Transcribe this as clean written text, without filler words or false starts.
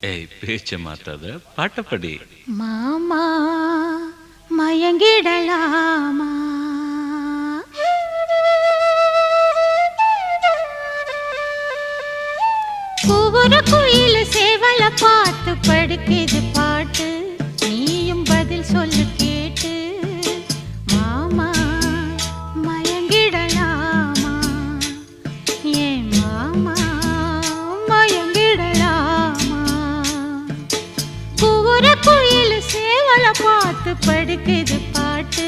ஏய் பேச்ச மாத்தாத பாட்டப்படி. மாமா மயங்கிடலாமா? ஒவ்வொரு குயில சேவல பார்த்து படுக்குது பாட்டு, நீயும் பதில் சொல்லு கேட்டு. மாமா மயங்கிடலாமா? ஏன் மாமா மயங்கிடலாமா? ஒவ்வொரு குயில சேவல பார்த்து படுக்குது பாட்டு,